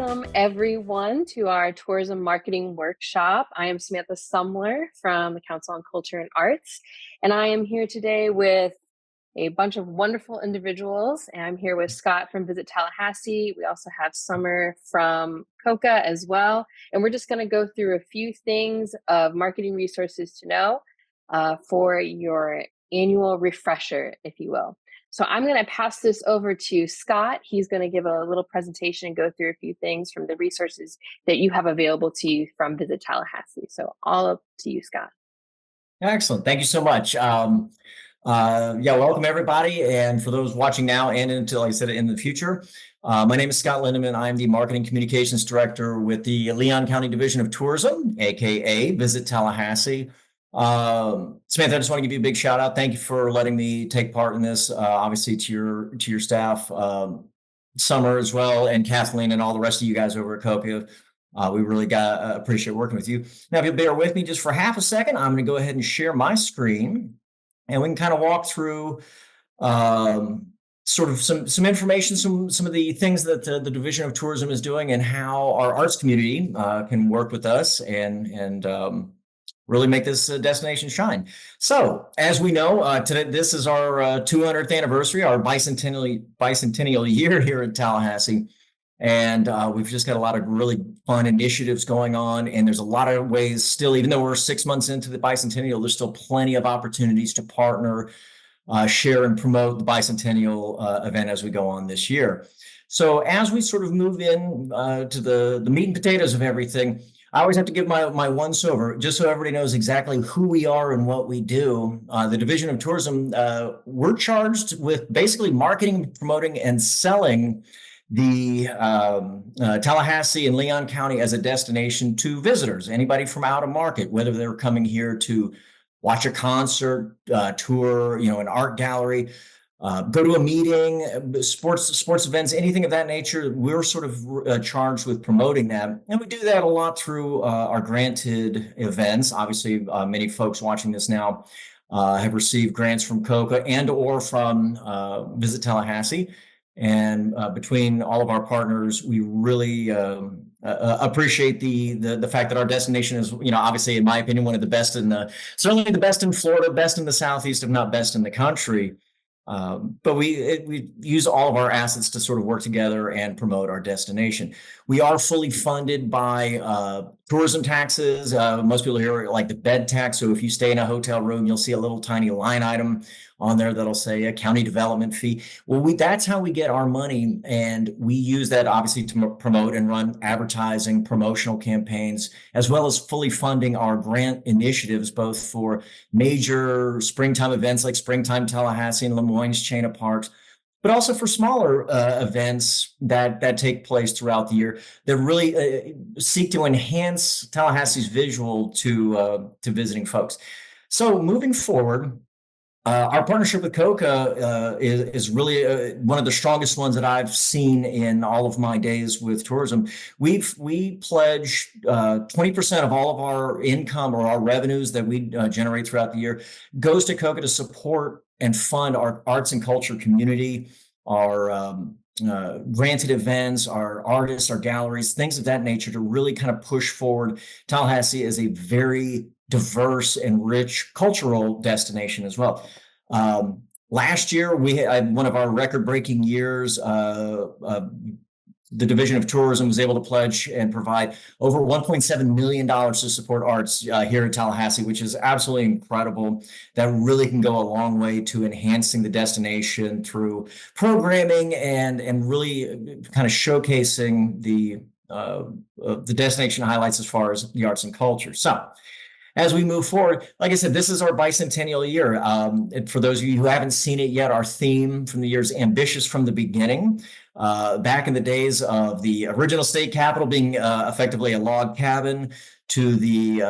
Welcome, everyone, to our tourism marketing workshop. I am Samantha Sumler from the Council on Culture and Arts, and I am here today with a bunch of wonderful individuals. And I'm here with Scott from Visit Tallahassee. We also have Summer from COCA as well. And we're just going to go through a few things of marketing resources to know for your annual refresher, if you will. So I'm going to pass this over to Scott. He's going to give a little presentation and go through a few things from the resources that you have available to you from Visit Tallahassee. So all up to you, Scott. Excellent. Thank you so much. Welcome everybody. And for those watching now and until I said it in the future, my name is Scott Lindeman. I'm the Marketing Communications Director with the Leon County Division of Tourism, aka Visit Tallahassee. Samantha, I just want to give you a big shout out. Thank you for letting me take part in this, obviously to your staff, Summer as well, and Kathleen and all the rest of you guys over at COCA. We really appreciate working with you. Now, if you'll bear with me just for half a second, I'm going to go ahead and share my screen, and we can kind of walk through sort of some information, some of the things that the Division of Tourism is doing, and how our arts community can work with us and really make this destination shine. So, as we know, today this is our 200th anniversary, our bicentennial year here in Tallahassee. And we've just got a lot of really fun initiatives going on. And there's a lot of ways still, even though we're 6 months into the bicentennial, there's still plenty of opportunities to partner, share, and promote the bicentennial event as we go on this year. So as we sort of move in to the meat and potatoes of everything, I always have to give my once over, just so everybody knows exactly who we are and what we do. The Division of Tourism, we're charged with basically marketing, promoting, and selling the Tallahassee and Leon County as a destination to visitors, anybody from out of market, whether they're coming here to watch a concert, tour, an art gallery, go to a meeting, sports events, anything of that nature. We're sort of charged with promoting that. And we do that a lot through our granted events. Obviously, many folks watching this now have received grants from COCA and or from Visit Tallahassee. And between all of our partners, we really appreciate the fact that our destination is, obviously, in my opinion, one of the best certainly the best in Florida, best in the Southeast, if not best in the country. But we use all of our assets to sort of work together and promote our destination. We are fully funded by tourism taxes. Most people here like the bed tax. So if you stay in a hotel room, you'll see a little tiny line item on there that'll say a county development fee. Well, that's how we get our money. And we use that obviously to promote and run advertising, promotional campaigns, as well as fully funding our grant initiatives, both for major springtime events like Springtime Tallahassee and Lemoyne's chain of parks, but also for smaller events that take place throughout the year that really seek to enhance Tallahassee's visual to visiting folks. So moving forward, our partnership with COCA is really one of the strongest ones that I've seen in all of my days with tourism. We pledge 20% of all of our income or our revenues that we generate throughout the year goes to COCA to support and fund our arts and culture community, our granted events, our artists, our galleries, things of that nature, to really kind of push forward Tallahassee as a very diverse and rich cultural destination as well. Last year, we had one of our record-breaking years. The Division of Tourism was able to pledge and provide over $1.7 million to support arts here in Tallahassee, which is absolutely incredible. That really can go a long way to enhancing the destination through programming and really kind of showcasing the destination highlights as far as the arts and culture. So, as we move forward, like I said, this is our bicentennial year. And for those of you who haven't seen it yet, our theme from the year is ambitious from the beginning. Back in the days of the original state capitol being effectively a log cabin, to the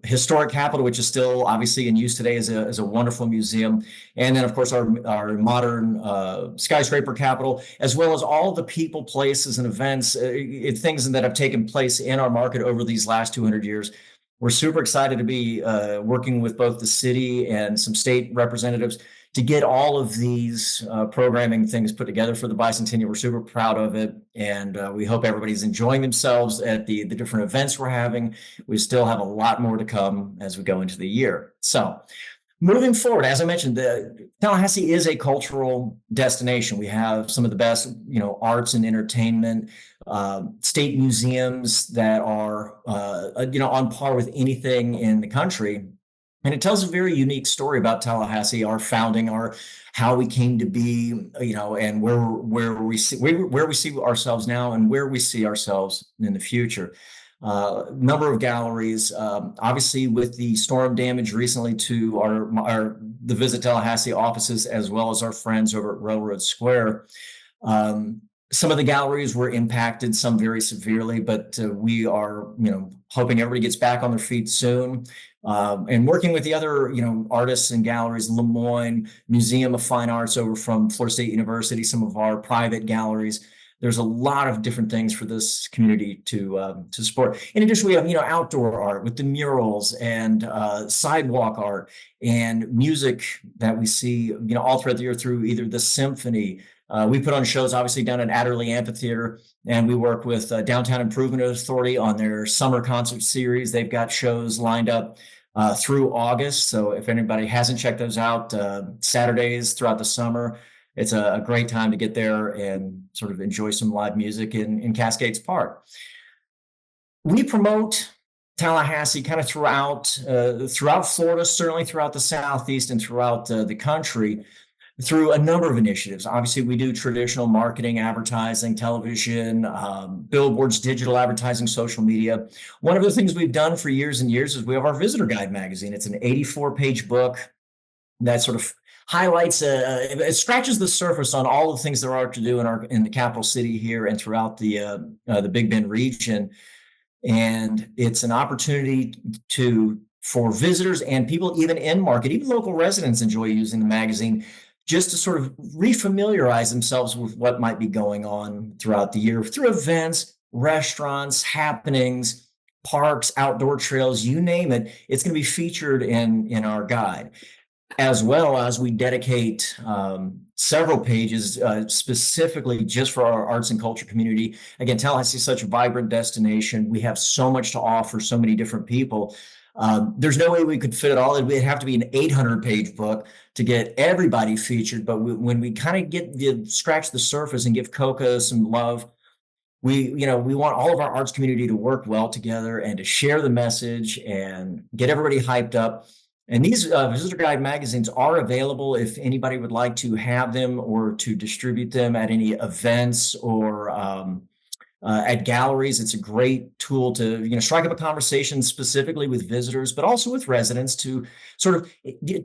historic capitol, which is still obviously in use today as a wonderful museum. And then, of course, our modern skyscraper capitol, as well as all the people, places, and events, things that have taken place in our market over these last 200 years. We're super excited to be working with both the city and some state representatives to get all of these programming things put together for the bicentennial. We're super proud of it, and we hope everybody's enjoying themselves at the different events we're having. We still have a lot more to come as we go into the year. So moving forward, as I mentioned, the Tallahassee is a cultural destination. We have some of the best, arts and entertainment, state museums that are, on par with anything in the country. And it tells a very unique story about Tallahassee, our founding, how we came to be, and where we see ourselves now and where we see ourselves in the future. Number of galleries, obviously with the storm damage recently to the Visit Tallahassee offices, as well as our friends over at Railroad Square. Some of the galleries were impacted, some very severely, but we are, hoping everybody gets back on their feet soon. And working with the other, artists and galleries, Lemoyne Museum of Fine Arts over from Florida State University, some of our private galleries. There's a lot of different things for this community to support. In addition, we have, outdoor art with the murals and sidewalk art and music that we see, all throughout the year through either the symphony. We put on shows, obviously, down at Adderley Amphitheater, and we work with Downtown Improvement Authority on their summer concert series. They've got shows lined up through August. So if anybody hasn't checked those out, Saturdays throughout the summer, it's a great time to get there and sort of enjoy some live music in Cascades Park. We promote Tallahassee kind of throughout Florida, certainly throughout the Southeast and throughout the country, through a number of initiatives. Obviously, we do traditional marketing, advertising, television, billboards, digital advertising, social media. One of the things we've done for years and years is we have our Visitor Guide magazine. It's an 84-page book that sort of highlights, it scratches the surface on all the things there are to do in the capital city here and throughout the Big Bend region. And it's an opportunity for visitors and people even in market, even local residents enjoy using the magazine, just to sort of refamiliarize themselves with what might be going on throughout the year through events, restaurants, happenings, parks, outdoor trails, you name it. It's going to be featured in our guide, as well as we dedicate several pages specifically just for our arts and culture community. Again, Tallahassee is such a vibrant destination. We have so much to offer so many different people. There's no way we could fit it all. It'd have to be an 800-page book to get everybody featured. But when we kind of scratch the surface and give Coca some love, we want all of our arts community to work well together and to share the message and get everybody hyped up. And these Visitor Guide magazines are available if anybody would like to have them or to distribute them at any events or at galleries. It's a great tool to strike up a conversation specifically with visitors, but also with residents to sort of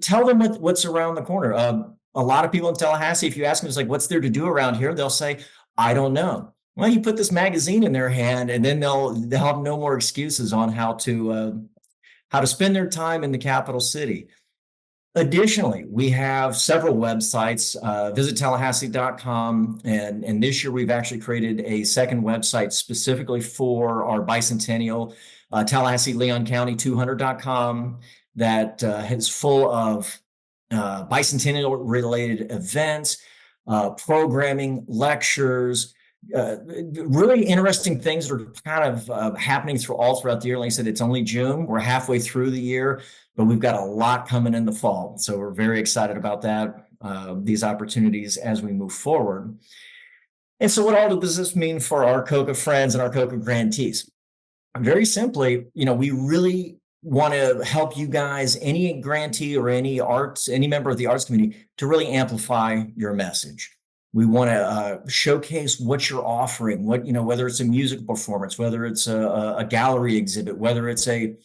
tell them what's around the corner. A lot of people in Tallahassee, if you ask them, it's like, what's there to do around here? They'll say, I don't know. Well, you put this magazine in their hand, and then they'll have no more excuses on how to spend their time in the capital city. Additionally, we have several websites, visittallahassee.com, and this year we've actually created a second website specifically for our bicentennial, TallahasseeLeonCounty200.com, that is full of bicentennial related events, programming, lectures, really interesting things that are kind of happening throughout the year. Like I said, it's only June. We're halfway through the year, but we've got a lot coming in the fall. So we're very excited about that, these opportunities as we move forward. And so what all does this mean for our COCA friends and our COCA grantees? Very simply, we really want to help you guys, any grantee or any member of the arts community, to really amplify your message. We want to showcase what you're offering, whether it's a music performance, whether it's a gallery exhibit, whether it's a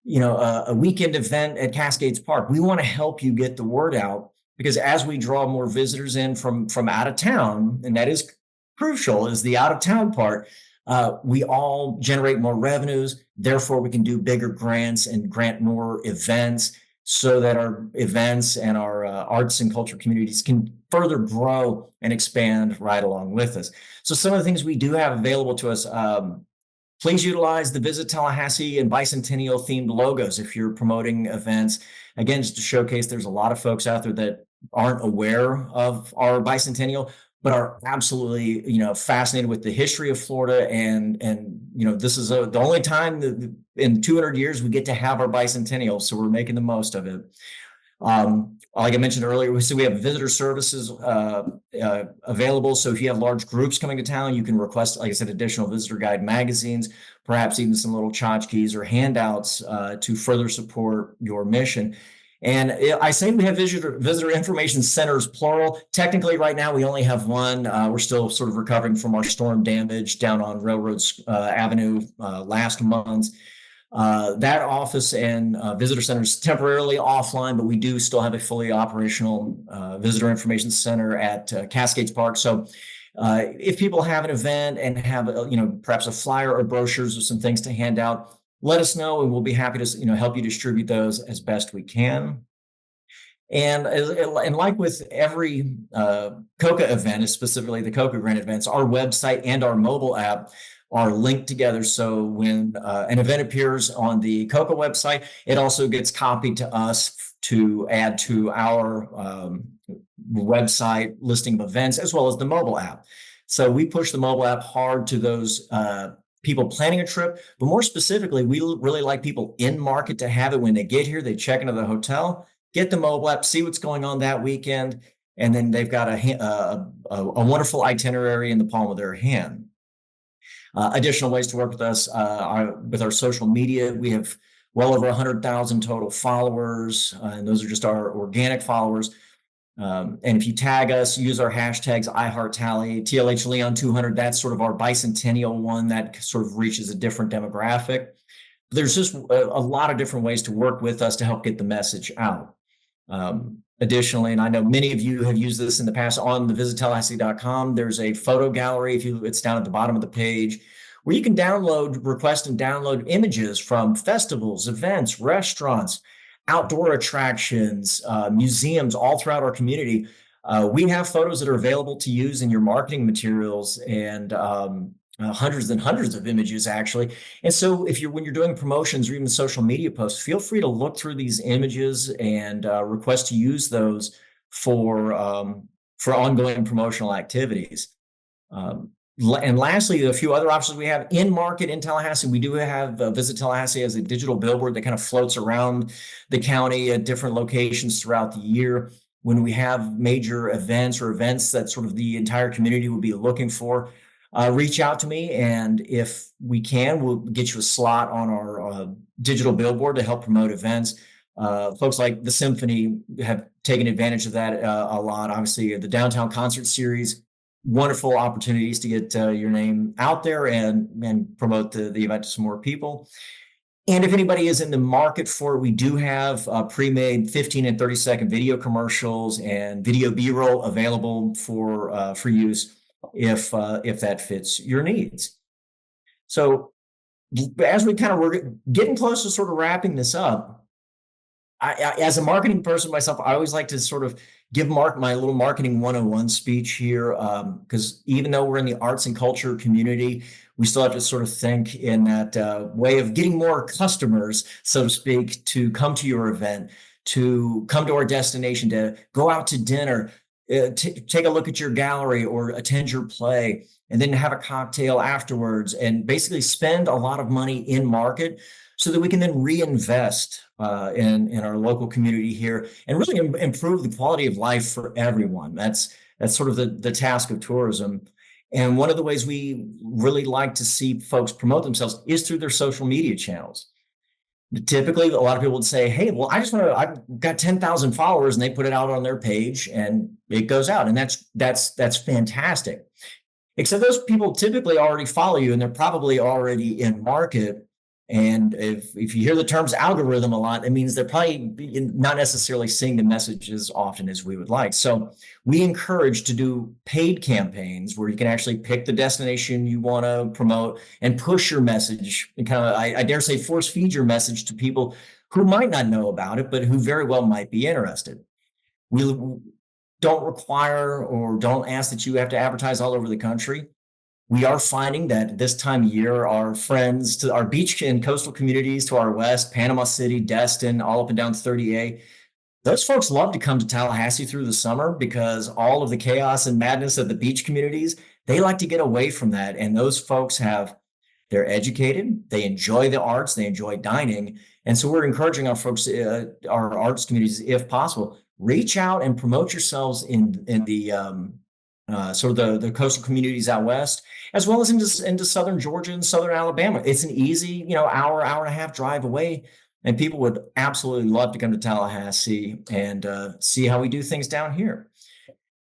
weekend event at Cascades Park. We want to help you get the word out, because as we draw more visitors in from out of town, and that is crucial, is the out of town part, we all generate more revenues. Therefore, we can do bigger grants and grant more events, so that our events and our arts and culture communities can further grow and expand right along with us. So some of the things we do have available to us, please utilize the Visit Tallahassee and bicentennial themed logos if you're promoting events. Again, just to showcase, there's a lot of folks out there that aren't aware of our bicentennial, but are absolutely, fascinated with the history of Florida. And this is the only time that in 200 years we get to have our bicentennial. So we're making the most of it. Like I mentioned earlier, so we have visitor services available. So if you have large groups coming to town, you can request, like I said, additional visitor guide magazines, perhaps even some little tchotchkes or handouts to further support your mission. And I say we have visitor information centers, plural. Technically, right now, we only have one. We're still sort of recovering from our storm damage down on Railroad Avenue last month. That office and visitor center is temporarily offline, but we do still have a fully operational visitor information center at Cascades Park. So if people have an event and have, perhaps a flyer or brochures or some things to hand out, let us know and we'll be happy to, help you distribute those as best we can. And like with every COCA event, specifically the COCA grant events, our website and our mobile app are linked together. So when an event appears on the COCA website, it also gets copied to us to add to our website listing of events, as well as the mobile app. So we push the mobile app hard to those people planning a trip, but more specifically, we really like people in market to have it when they get here. They check into the hotel, get the mobile app, see what's going on that weekend, and then they've got a wonderful itinerary in the palm of their hand. Additional ways to work with us with our social media. We have well over 100,000 total followers, and those are just our organic followers. And if you tag us, use our hashtags iHeartTally, TLH Leon 200, that's sort of our bicentennial one that sort of reaches a different demographic. There's just a lot of different ways to work with us to help get the message out. Additionally, and I know many of you have used this in the past, on the visittallahassee.com, there's a photo gallery. It's down at the bottom of the page, where you can request and download images from festivals, events, restaurants, outdoor attractions, museums all throughout our community. We have photos that are available to use in your marketing materials, and hundreds and hundreds of images, actually. And so when you're doing promotions or even social media posts, feel free to look through these images and request to use those for ongoing promotional activities. And lastly, a few other options we have in market in Tallahassee. We do have Visit Tallahassee as a digital billboard that kind of floats around the county at different locations throughout the year. When we have major events or events that sort of the entire community would be looking for, reach out to me, and if we can, we'll get you a slot on our digital billboard to help promote events. Folks like the Symphony have taken advantage of that a lot. Obviously, the Downtown Concert Series, wonderful opportunities to get your name out there and promote the event to some more people. And if anybody is in the market for it, we do have pre-made 15 and 30-second video commercials and video B-roll available for use if that fits your needs. So as we're getting close to sort of wrapping this up, I as a marketing person myself, I always like to sort of give my little marketing 101 speech here, because even though we're in the arts and culture community, we still have to sort of think in that way of getting more customers, so to speak, to come to your event, to come to our destination, to go out to dinner, take a look at your gallery or attend your play, and then have a cocktail afterwards, and basically spend a lot of money in market so that we can then reinvest in our local community here and really improve the quality of life for everyone. That's sort of the task of tourism. And one of the ways we really like to see folks promote themselves is through their social media channels. Typically, a lot of people would say, hey, well, I've got 10,000 followers, and they put it out on their page and it goes out. And that's fantastic. Except those people typically already follow you and they're probably already in market. And if you hear the terms algorithm a lot, it means they're probably not necessarily seeing the message as often as we would like. So we encourage to do paid campaigns where you can actually pick the destination you want to promote and push your message, and kind of, I dare say, force feed your message to people who might not know about it, but who very well might be interested. We don't require or don't ask that you have to advertise all over the country. We are finding that this time of year, our friends to our beach and coastal communities to our west, Panama City, Destin, all up and down 30A, those folks love to come to Tallahassee through the summer because all of the chaos and madness of the beach communities, they like to get away from that. And those folks they're educated, they enjoy the arts, they enjoy dining. And so we're encouraging our folks, our arts communities, if possible, reach out and promote yourselves in the sort of the coastal communities out west, as well as into southern Georgia and southern Alabama. It's an easy, hour and a half drive away. And people would absolutely love to come to Tallahassee and see how we do things down here.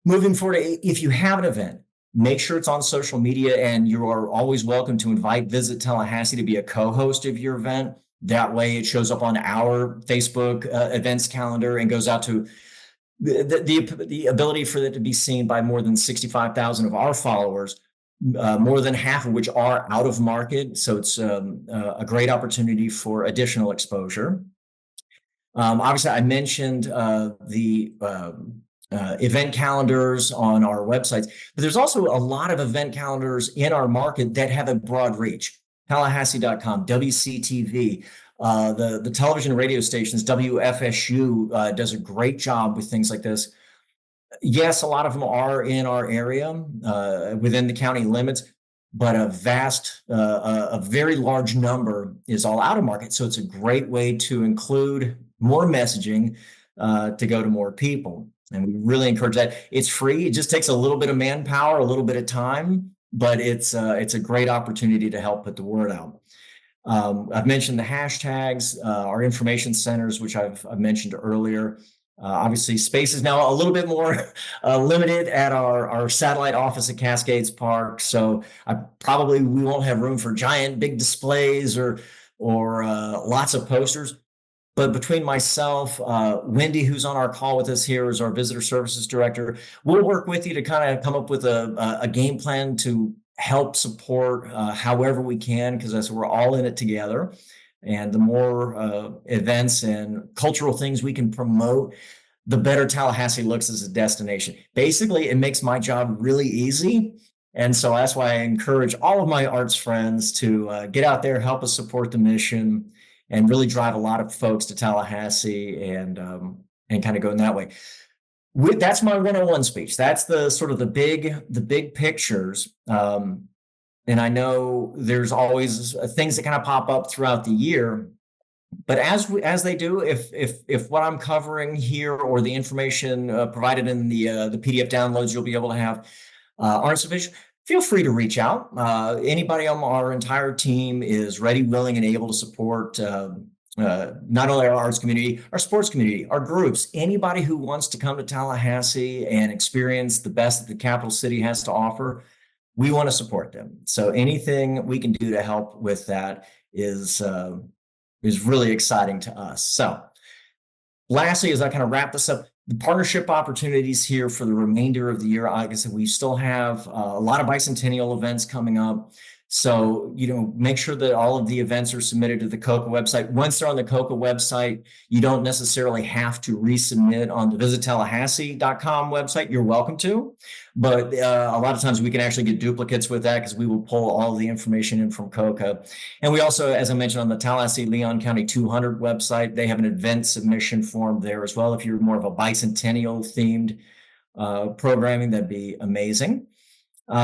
Moving forward, if you have an event, make sure it's on social media, and you are always welcome to invite Visit Tallahassee to be a co-host of your event. That way it shows up on our Facebook events calendar and goes out to the ability for it to be seen by more than 65,000 of our followers, more than half of which are out of market. So it's a great opportunity for additional exposure. Obviously, I mentioned the event calendars on our websites, but there's also a lot of event calendars in our market that have a broad reach. Tallahassee.com, WCTV, the television and radio stations, WFSU does a great job with things like this. Yes, a lot of them are in our area within the county limits, but a very large number is all out of market. So it's a great way to include more messaging to go to more people. And we really encourage that. It's free. It just takes a little bit of manpower, a little bit of time, but it's a great opportunity to help put the word out. I've mentioned the hashtags, our information centers, which I've mentioned earlier. Obviously, space is now a little bit more limited at our satellite office at Cascades Park. So we won't have room for giant big displays or lots of posters. But between myself, Wendy, who's on our call with us here, is our visitor services director, we'll work with you to kind of come up with a game plan to help support however we can, because we're all in it together. And the more events and cultural things we can promote, the better Tallahassee looks as a destination. Basically, it makes my job really easy. And so that's why I encourage all of my arts friends to get out there, help us support the mission, and really drive a lot of folks to Tallahassee and kind of go in that way. That's my 101 speech. That's the sort of the big pictures. And I know there's always things that kind of pop up throughout the year, but as they do, if what I'm covering here or the information provided in the PDF downloads you'll be able to have aren't sufficient, feel free to reach out. Anybody on our entire team is ready, willing, and able to support not only our arts community, our sports community, our groups, anybody who wants to come to Tallahassee and experience the best that the capital city has to offer. We want to support them. So anything we can do to help with that is really exciting to us. So lastly, as I kind of wrap this up, the partnership opportunities here for the remainder of the year, like I said, we still have a lot of bicentennial events coming up. So, make sure that all of the events are submitted to the COCA website. Once they're on the COCA website, you don't necessarily have to resubmit on the visitallahassee.com website. You're welcome to, but a lot of times we can actually get duplicates with that because we will pull all of the information in from COCA. And we also, as I mentioned, on the Tallahassee Leon County 200 website, they have an event submission form there as well. If you're more of a bicentennial themed programming, that'd be amazing.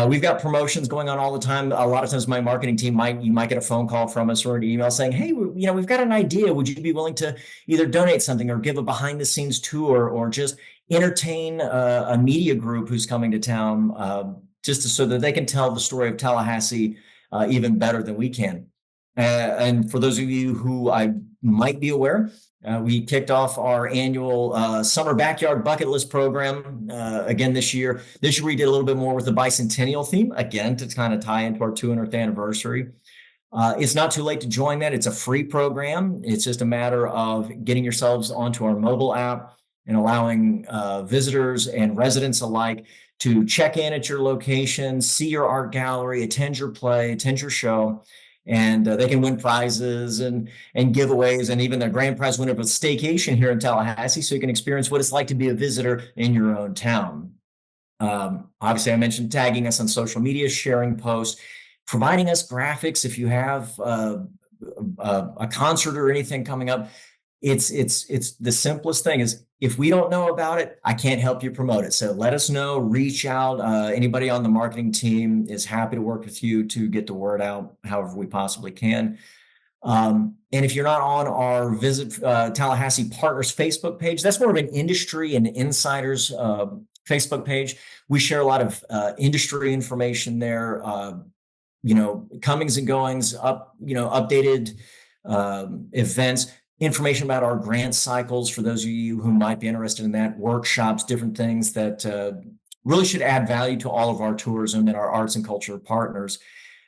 We've got promotions going on all the time. A lot of times my marketing team you might get a phone call from us or an email saying, hey, we've got an idea. Would you be willing to either donate something or give a behind the scenes tour or just entertain a media group who's coming to town just so that they can tell the story of Tallahassee even better than we can. And for those of you who I might be aware, we kicked off our annual summer backyard bucket list program again this year. This year we did a little bit more with the bicentennial theme, again, to kind of tie into our 200th anniversary. It's not too late to join that. It's a free program. It's just a matter of getting yourselves onto our mobile app and allowing visitors and residents alike to check in at your location, see your art gallery, attend your play, attend your show. And they can win prizes and giveaways, and even their grand prize winner of a staycation here in Tallahassee, so you can experience what it's like to be a visitor in your own town. Obviously, I mentioned tagging us on social media, sharing posts, providing us graphics if you have a concert or anything coming up. It's the simplest thing is If we don't know about it, I can't help you promote it. So let us know, reach out. Anybody on the marketing team is happy to work with you to get the word out however we possibly can. And if you're not on our Visit Tallahassee Partners Facebook page, that's more of an industry and insiders Facebook page. We share a lot of industry information there, comings and goings, updated events, information about our grant cycles for those of you who might be interested in that, workshops, different things that really should add value to all of our tourism and our arts and culture partners.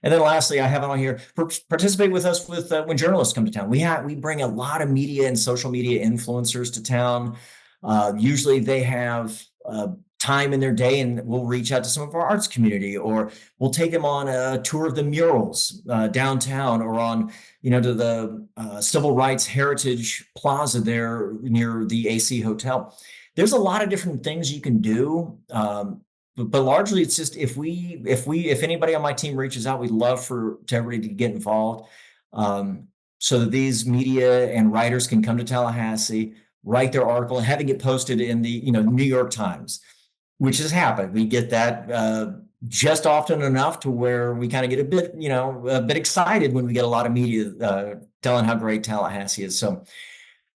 And then lastly, I have it on here, participate with us when journalists come to town. We bring a lot of media and social media influencers to town. Usually they have time in their day, and we'll reach out to some of our arts community, or we'll take them on a tour of the murals downtown, or on, to the Civil Rights Heritage Plaza there near the AC Hotel. There's a lot of different things you can do. But largely it's just if anybody on my team reaches out, we'd love to everybody to get involved, so that these media and writers can come to Tallahassee, write their article, and have it get posted in the New York Times, which has happened. We get that just often enough to where we kind of get a bit excited when we get a lot of media telling how great Tallahassee is. So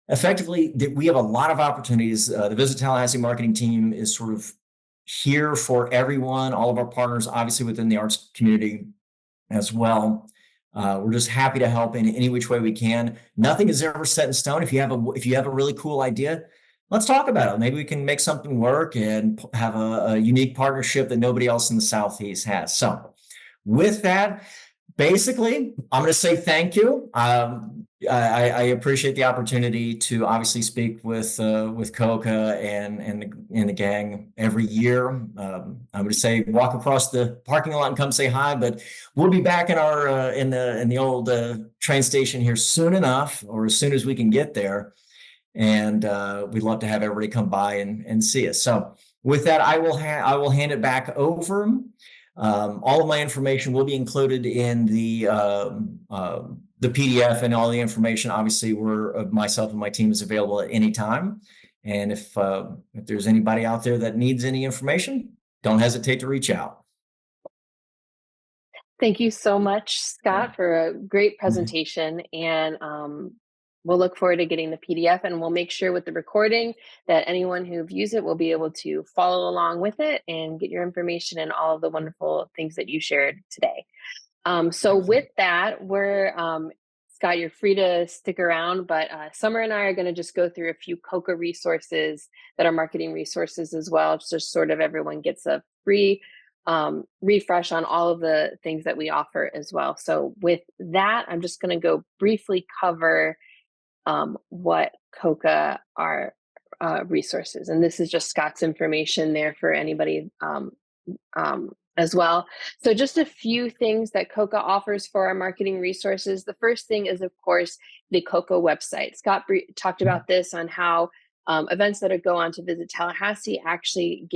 effectively, we have a lot of opportunities. The Visit Tallahassee marketing team is sort of here for everyone, all of our partners, obviously within the arts community as well. We're just happy to help in any which way we can. Nothing is ever set in stone. If you have a really cool idea, let's talk about it. Maybe we can make something work and have a unique partnership that nobody else in the Southeast has. So with that, basically, I'm going to say thank you. I appreciate the opportunity to obviously speak with COCA and the gang every year. I'm going to say walk across the parking lot and come say hi, but we'll be back in our in the old train station here soon enough, or as soon as we can get there. And we'd love to have everybody come by and see us. So with that, I will hand it back over. All of my information will be included in the PDF, and all the information, obviously, myself and my team is available at any time. And if there's anybody out there that needs any information, don't hesitate to reach out. Thank you so much, Scott, for a great presentation. And we'll look forward to getting the PDF, and we'll make sure with the recording that anyone who views it will be able to follow along with it and get your information and all of the wonderful things that you shared today. So with that, Scott, you're free to stick around, but Summer and I are going to just go through a few COCA resources that are marketing resources as well, just sort of everyone gets a free refresh on all of the things that we offer as well. So with that, I'm just going to go briefly cover what COCA are resources. And this is just Scott's information there for anybody as well. So just a few things that COCA offers for our marketing resources. The first thing is, of course, the COCA website. Scott talked about this on how events that go on to Visit Tallahassee actually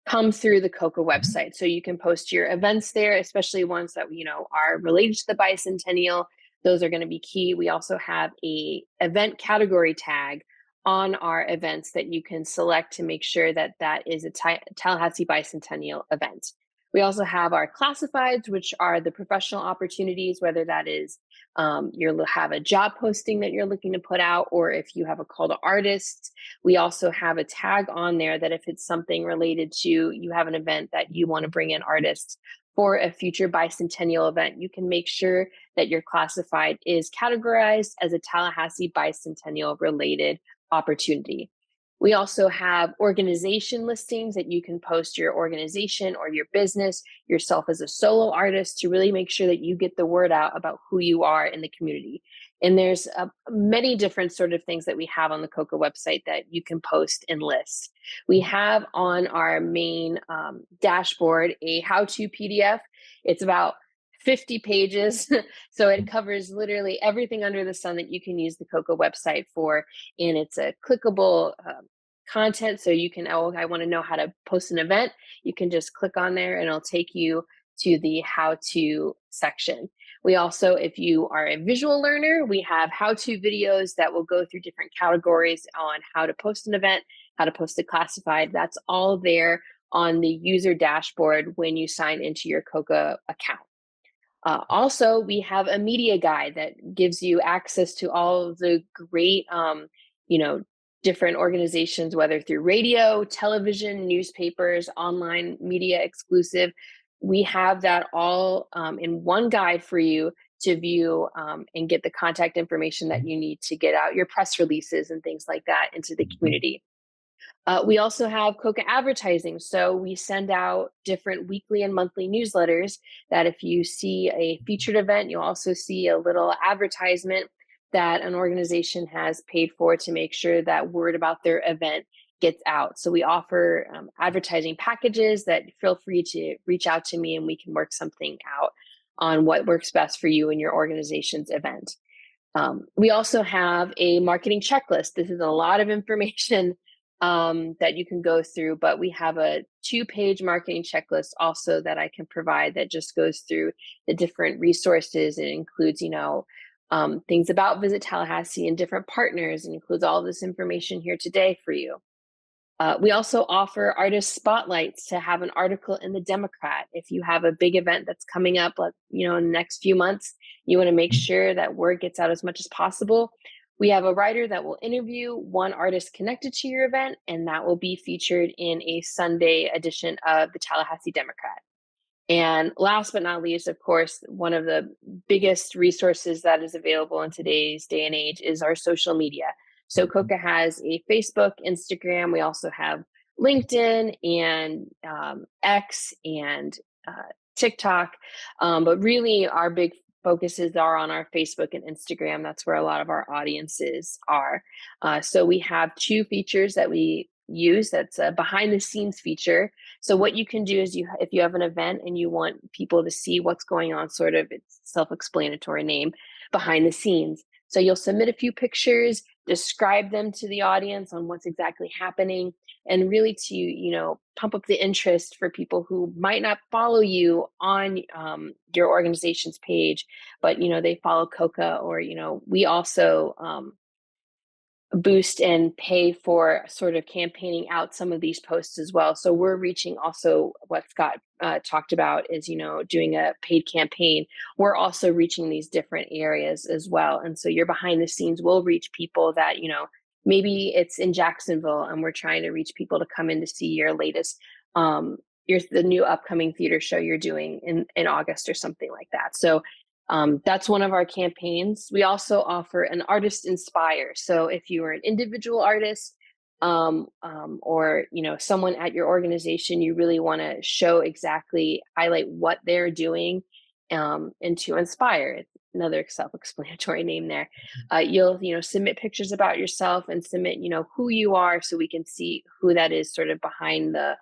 come through the COCA website. So you can post your events there, especially ones that are related to the bicentennial. Those are going to be key. We also have a event category tag on our events that you can select to make sure that that is a Tallahassee Bicentennial event. We also have our classifieds, which are the professional opportunities, whether that is you have a job posting that you're looking to put out, or if you have a call to artists. We also have a tag on there that if it's something related to, you have an event that you want to bring in artists for a future bicentennial event, you can make sure that your classified is categorized as a Tallahassee Bicentennial related opportunity. We also have organization listings that you can post your organization or your business, yourself as a solo artist, to really make sure that you get the word out about who you are in the community. And there's many different sort of things that we have on the COCA website that you can post and list. We have on our main dashboard a how-to PDF. It's about 50 pages. So it covers literally everything under the sun that you can use the COCA website for. And it's a clickable content. So you can, I want to know how to post an event. You can just click on there and it'll take you to the how to section. We also, if you are a visual learner, we have how-to videos that will go through different categories on how to post an event, how to post a classified. That's all there on the user dashboard when you sign into your Coca account. Also, we have a media guide that gives you access to all of the great, different organizations, whether through radio, television, newspapers, online media exclusive. We have that all in one guide for you to view and get the contact information that you need to get out your press releases and things like that into the community. We also have Coca advertising. So we send out different weekly and monthly newsletters that if you see a featured event, you'll also see a little advertisement that an organization has paid for to make sure that word about their event gets out. So we offer advertising packages that feel free to reach out to me and we can work something out on what works best for you and your organization's event. We also have a marketing checklist. This is a lot of information that you can go through, but we have a 2-page marketing checklist also that I can provide that just goes through the different resources. It includes, things about Visit Tallahassee and different partners, and includes all this information here today for you. We also offer artist spotlights to have an article in the Democrat. If you have a big event that's coming up, in the next few months, you want to make sure that word gets out as much as possible. We have a writer that will interview one artist connected to your event, and that will be featured in a Sunday edition of the Tallahassee Democrat. And last but not least, of course, one of the biggest resources that is available in today's day and age is our social media. So Coca has a Facebook, Instagram. We also have LinkedIn and X and TikTok. But really, our big focuses are on our Facebook and Instagram. That's where a lot of our audiences are. So we have 2 features that we use. That's a behind the scenes feature. So what you can do is if you have an event and you want people to see what's going on, sort of, it's self-explanatory name, behind the scenes. So you'll submit a few pictures, describe them to the audience on what's exactly happening, and really to, pump up the interest for people who might not follow you on your organization's page, but, they follow Coca, or, we also boost and pay for sort of campaigning out some of these posts as well. So we're reaching also what Scott talked about is, doing a paid campaign. We're also reaching these different areas as well. And so your behind the scenes will reach people that, maybe it's in Jacksonville and we're trying to reach people to come in to see your latest, the new upcoming theater show you're doing in August or something like that. So that's one of our campaigns. We also offer an artist inspire. So if you are an individual artist or someone at your organization, you really want to highlight what they're doing and to inspire. It's another self-explanatory name there. You'll submit pictures about yourself and submit who you are so we can see who that is sort of behind the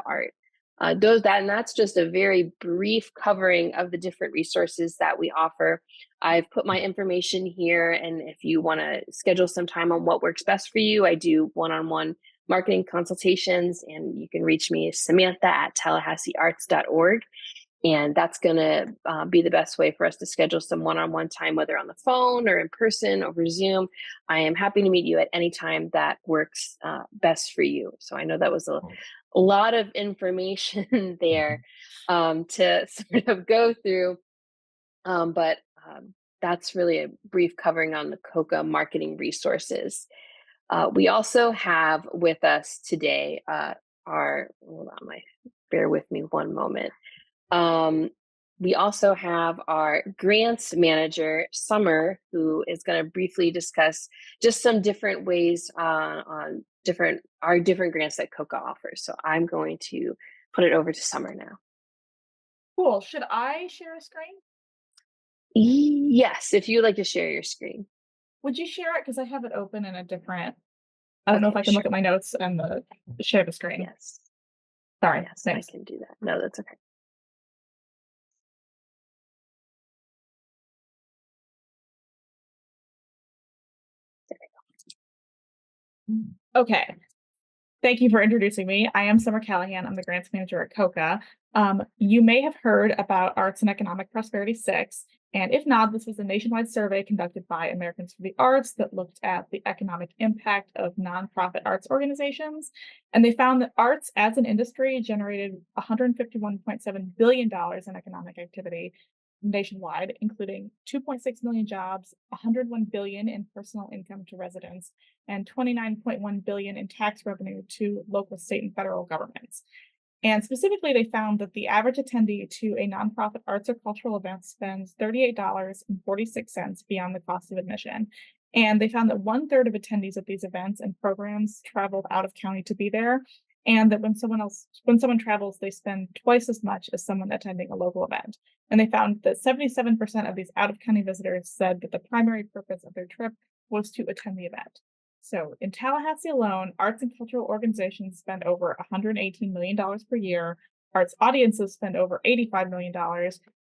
art. That's just a very brief covering of the different resources that we offer. I've put my information here, and if you want to schedule some time on what works best for you, I do one-on-one marketing consultations, and you can reach me, Samantha@tallahasseearts.org. And that's going to be the best way for us to schedule some one-on-one time, whether on the phone or in person over Zoom. I am happy to meet you at any time that works best for you. So I know that was a lot of information there to sort of go through, but that's really a brief covering on the Coca marketing resources. We also have with us today bear with me one moment. We also have our grants manager, Summer, who is going to briefly discuss just some different ways on our different grants that Coca offers. So I'm going to put it over to Summer now. Cool. Should I share a screen? Yes, if you'd like to share your screen. Would you share it? Because I have it open in a different. I don't know if I can look at my notes and share the screen. Yes. Sorry. Yes, thanks. I can do that. No, that's okay. Okay. thank you for introducing me. I am Summer Callahan. I'm the grants manager at COCA. You may have heard about Arts and Economic Prosperity 6. And if not, this was a nationwide survey conducted by Americans for the Arts that looked at the economic impact of nonprofit arts organizations. And they found that arts as an industry generated $151.7 billion in economic activity nationwide, including 2.6 million jobs, 101 billion in personal income to residents, and 29.1 billion in tax revenue to local, state, and federal governments. And specifically, they found that the average attendee to a nonprofit arts or cultural event spends $38.46 beyond the cost of admission. And they found that 1/3 of attendees at these events and programs traveled out of county to be there. And that when someone travels, they spend twice as much as someone attending a local event. And they found that 77% of these out of county visitors said that the primary purpose of their trip was to attend the event. So in Tallahassee alone, arts and cultural organizations spend over $118 million per year. Arts audiences spend over $85 million,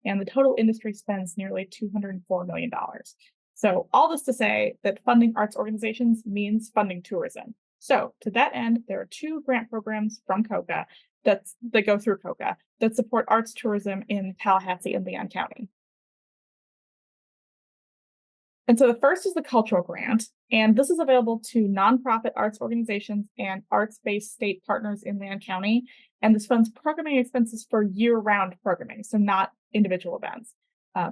and the total industry spends nearly $204 million. So all this to say that funding arts organizations means funding tourism. So to that end, there are 2 grant programs from COCA that go through COCA that support arts tourism in Tallahassee and Leon County. And so the first is the Cultural Grant, and this is available to nonprofit arts organizations and arts-based state partners in Leon County. And this funds programming expenses for year-round programming, so not individual events.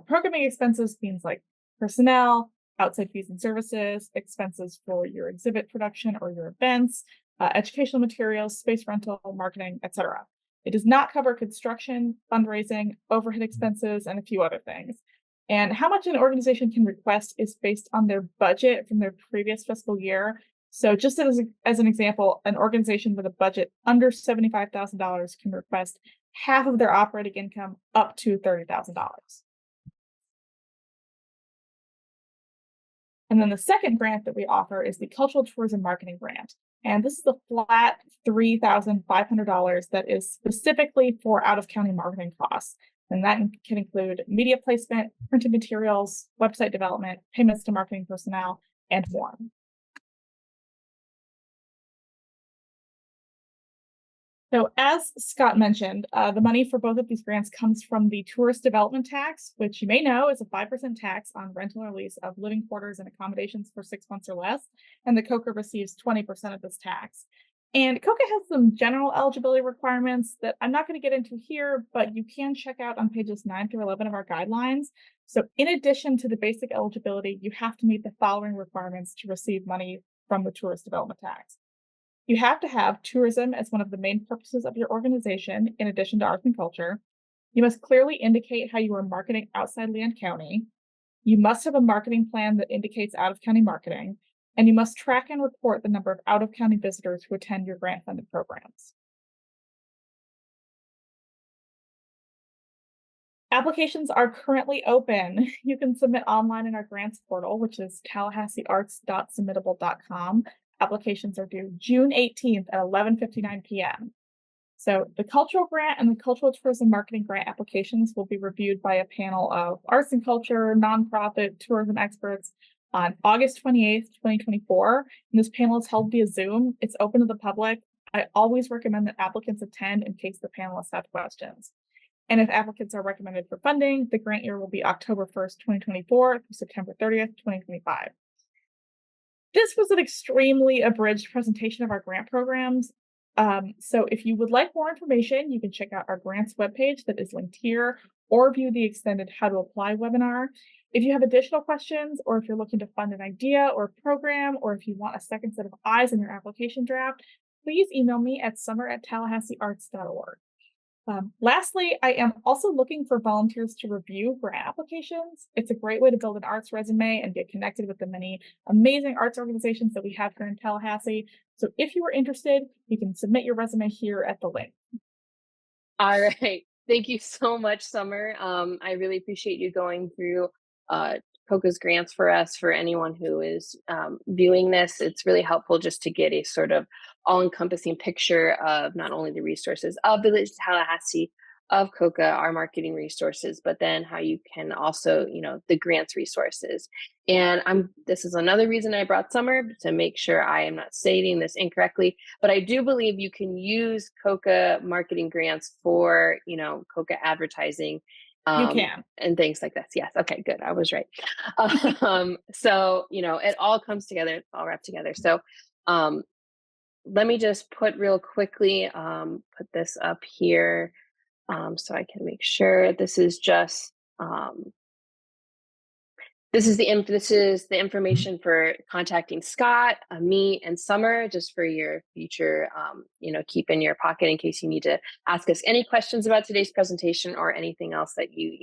Programming expenses means like personnel, outside fees and services, expenses for your exhibit production or your events, educational materials, space rental, marketing, etc. It does not cover construction, fundraising, overhead expenses, and a few other things. And how much an organization can request is based on their budget from their previous fiscal year. So just as an example, an organization with a budget under $75,000 can request half of their operating income up to $30,000. And then the second grant that we offer is the Cultural Tourism Marketing Grant. And this is the flat $3,500 that is specifically for out-of-county marketing costs. And that can include media placement, printed materials, website development, payments to marketing personnel, and more. So as Scott mentioned, the money for both of these grants comes from the tourist development tax, which you may know is a 5% tax on rental or lease of living quarters and accommodations for 6 months or less. And the COCA receives 20% of this tax. And COCA has some general eligibility requirements that I'm not going to get into here, but you can check out on pages 9 through 11 of our guidelines. So in addition to the basic eligibility, you have to meet the following requirements to receive money from the tourist development tax. You have to have tourism as one of the main purposes of your organization, in addition to arts and culture. You must clearly indicate how you are marketing outside Leon County. You must have a marketing plan that indicates out-of-county marketing, and you must track and report the number of out-of-county visitors who attend your grant-funded programs. Applications are currently open. You can submit online in our grants portal, which is tallahasseearts.submittable.com. Applications are due June 18th at 11:59 p.m. So the Cultural Grant and the Cultural Tourism Marketing Grant applications will be reviewed by a panel of arts and culture, nonprofit, tourism experts on August 28th, 2024. And this panel is held via Zoom. It's open to the public. I always recommend that applicants attend in case the panelists have questions. And if applicants are recommended for funding, the grant year will be October 1st, 2024 through September 30th, 2025. This was an extremely abridged presentation of our grant programs. So if you would like more information, you can check out our grants webpage that is linked here, or view the extended How to Apply webinar. If you have additional questions, or if you're looking to fund an idea or program, or if you want a second set of eyes in your application draft, please email me at summer@tallahasseearts.org. Lastly, I am also looking for volunteers to review grant applications. It's a great way to build an arts resume and get connected with the many amazing arts organizations that we have here in Tallahassee. So if you are interested, you can submit your resume here at the link. All right. Thank you so much, Summer. I really appreciate you going through COCA's grants for us. For anyone who is viewing this, it's really helpful just to get a sort of all-encompassing picture of not only the resources of Village Tallahassee, of COCA, our marketing resources, but then how you can also, the grants resources. And this is another reason I brought Summer, to make sure I am not stating this incorrectly, but I do believe you can use COCA marketing grants for, COCA advertising. You can. And things like this. Yes. Okay, good. I was right. So, it all comes together, it's all wrapped together. So, let me just put real quickly, put this up here, so I can make sure this is just, this is the information for contacting Scott, me, and Summer, just for your future, keep in your pocket in case you need to ask us any questions about today's presentation or anything else that you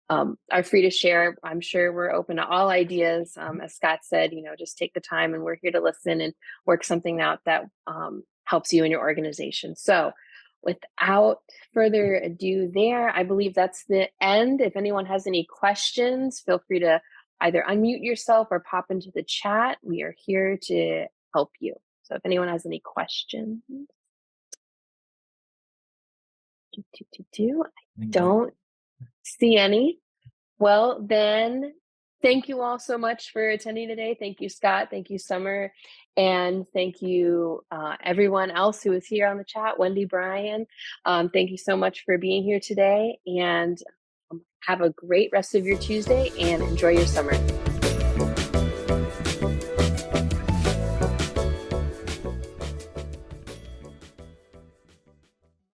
are free to share. I'm sure we're open to all ideas. As Scott said, just take the time, and we're here to listen and work something out that helps you in your organization. So without further ado there, I believe that's the end. If anyone has any questions, feel free to either unmute yourself or pop into the chat. We are here to help you. So if anyone has any questions. I don't see any. Well, then, thank you all so much for attending today. Thank you, Scott. Thank you, Summer. And thank you, everyone else who is here on the chat. Wendy, Brian, thank you so much for being here today. And have a great rest of your Tuesday, and enjoy your summer.